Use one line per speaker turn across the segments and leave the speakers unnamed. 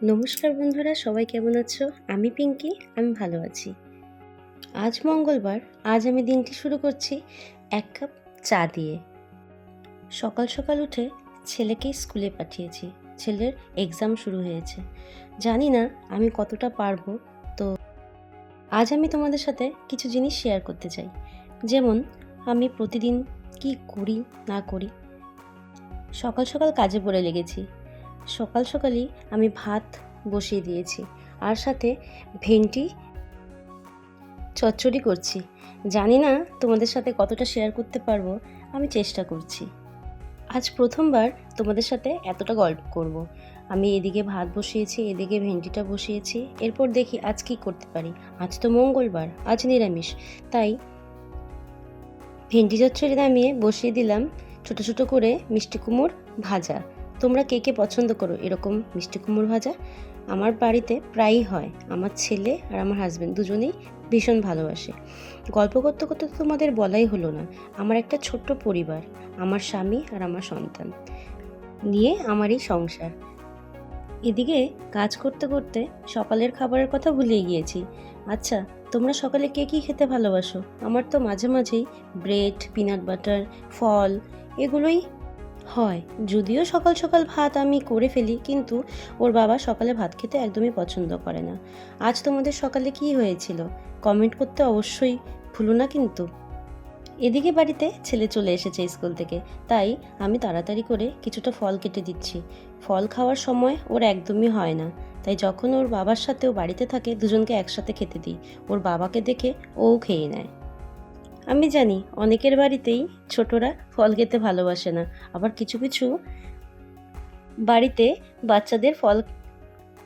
নমস্কার বন্ধুরা, সবাই কেমন আছো? আমি পিঙ্কি, আমি ভালো আছি। আজ মঙ্গলবার, আজ আমি দিনটি শুরু করছি এক কাপ চা দিয়ে। সকাল সকাল উঠে ছেলেকে স্কুলে পাঠিয়েছি। ছেলের এক্সাম শুরু হয়েছে। জানি না আমি কতটা পারবো, তো আজ আমি তোমাদের সাথে কিছু জিনিস শেয়ার করতে চাই। যেমন আমি প্রতিদিন কি করি না করি। সকাল সকাল কাজে পড়ে লেগেছি। সকাল সকালই আমি ভাত বসিয়ে দিয়েছি, আর সাথে ভেন্ডি চচ্চড়ি করছি। জানি না তোমাদের সাথে কতটা শেয়ার করতে পারবো, আমি চেষ্টা করছি। আজ প্রথমবার তোমাদের সাথে এতটা গল্প করব। আমি এদিকে ভাত বসিয়েছি, এদিকে ভেন্ডিটা বসিয়েছি। এরপর দেখি আজ কি করতে পারি। আজ তো মঙ্গলবার, আজ নিরামিষ, তাই ভেন্ডি চচ্চড়ি নামিয়ে বসিয়ে দিলাম ছোট ছোট করে মিষ্টি কুমড় ভাজা। তোমরা কে কে পছন্দ করো এরকম মিষ্টি কুমড় ভাজা? আমার বাড়িতে প্রায়ই হয়। আমার ছেলে আর আমার হাজব্যান্ড দুজনেই ভীষণ ভালোবাসে। গল্প করতে করতে তো তোমাদের বলাই হলো না, আমার একটা ছোট্ট পরিবার, আমার স্বামী আর আমার সন্তান নিয়ে আমার এই সংসার। এদিকে কাজ করতে করতে সকালের খাবারের কথা ভুলে গিয়েছি। আচ্ছা, তোমরা সকালে কে কী খেতে ভালোবাসো? আমার তো মাঝে মাঝেই ব্রেড, পিনাট বাটার, ফল এগুলোই হয়। যদিও সকাল সকাল ভাত আমি করে ফেলি, কিন্তু ওর বাবা সকালে ভাত খেতে একদমই পছন্দ করে না। আজ তোমাদের সকালে কি হয়েছিল কমেন্ট করতে অবশ্যই ভুলো না কিন্তু। এদিকে বাড়িতে ছেলে চলে এসেছে স্কুল থেকে, তাই আমি তাড়াতাড়ি করে কিছুটা ফল কেটে দিচ্ছি। ফল খাওয়ার সময় ওর একদমই হয় না, তাই যখন ওর বাবার সাথে ও বাড়িতে থাকে দুজনকে একসাথে খেতে দিই। ওর বাবাকে দেখে ও খেয়ে নেয়। আমি জানি অনেকের বাড়িতেই ছোটরা ফল খেতে ভালোবাসে না, আবার কিছু কিছু বাড়িতে বাচ্চাদের ফল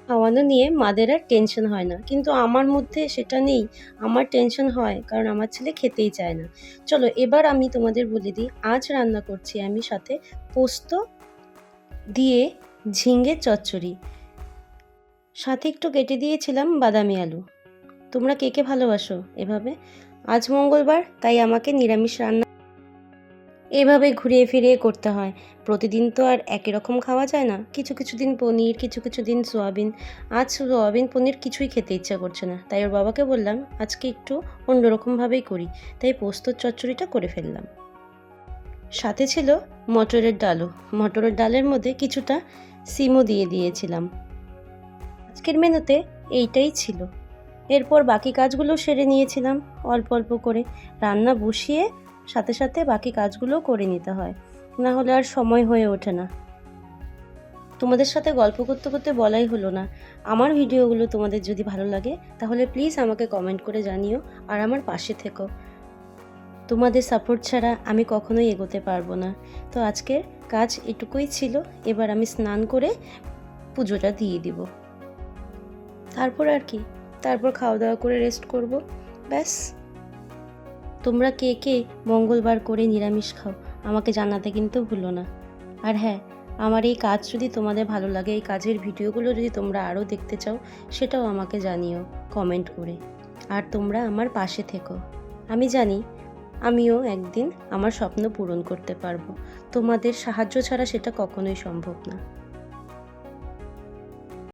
খাওয়ানো নিয়ে মাদের আর টেনশন হয় না, কিন্তু আমার মধ্যে সেটা নেই। আমার টেনশন হয়, কারণ আমার ছেলে খেতেই চায় না। চলো এবার আমি তোমাদের বলে দিই, আজ রান্না করছি আমি সাথে পোস্ত দিয়ে ঝিঙে চচ্চড়ি, সাথে একটু কেটে দিয়েছিলাম বাদামি আলু। তোমরা কে কে ভালোবাসো এভাবে? আজ মঙ্গলবার, তাই আমাকে নিরামিষ রান্না এভাবে ঘুরিয়ে ফিরিয়ে করতে হয়। প্রতিদিন তো আর একই রকম খাওয়া যায় না, কিছু কিছু দিন পনির, কিছু কিছু দিন সোয়াবিন। আজ সোয়াবিন পনির কিছুই খেতে ইচ্ছা করছে না, তাই ওর বাবাকে বললাম আজকে একটু অন্যরকমভাবেই করি, তাই পোস্তর চচ্চড়িটা করে ফেললাম। সাথে ছিল মটরের ডালও। মটরের ডালের মধ্যে কিছুটা সিমও দিয়ে দিয়েছিলাম। আজকের মেনুতে এইটাই ছিল। এরপর বাকি কাজগুলো সেরে নিয়েছিলাম অল্প অল্প করে। রান্না বসিয়ে সাথে সাথে বাকি কাজগুলো করে নিতে হয়, না হলে আর সময় হয়ে ওঠে না। তোমাদের সাথে গল্প করতে করতে বলাই হলো না, আমার ভিডিওগুলো তোমাদের যদি ভালো লাগে তাহলে প্লিজ আমাকে কমেন্ট করে জানিও, আর আমার পাশে থেকো। তোমাদের সাপোর্ট ছাড়া আমি কখনোই এগোতে পারবো না। তো আজকের কাজ এটুকুই ছিল। এবার আমি স্নান করে পুজোটা দিয়ে দিব। তারপর আর কি, তারপর খাওয়া দাওয়া করে রেস্ট করব, ব্যাস। তোমরা কে কে মঙ্গলবার করে নিরামিষ খাও আমাকে জানাতে কিন্তু ভুলো না। আর হ্যাঁ, আমার এই কাজ যদি তোমাদের ভালো লাগে, এই কাজের ভিডিওগুলো যদি তোমরা আরও দেখতে চাও, সেটাও আমাকে জানিও কমেন্ট করে। আর তোমরা আমার পাশে থেকো। আমি জানি আমিও একদিন আমার স্বপ্ন পূরণ করতে পারবো। তোমাদের সাহায্য ছাড়া সেটা কখনোই সম্ভব না।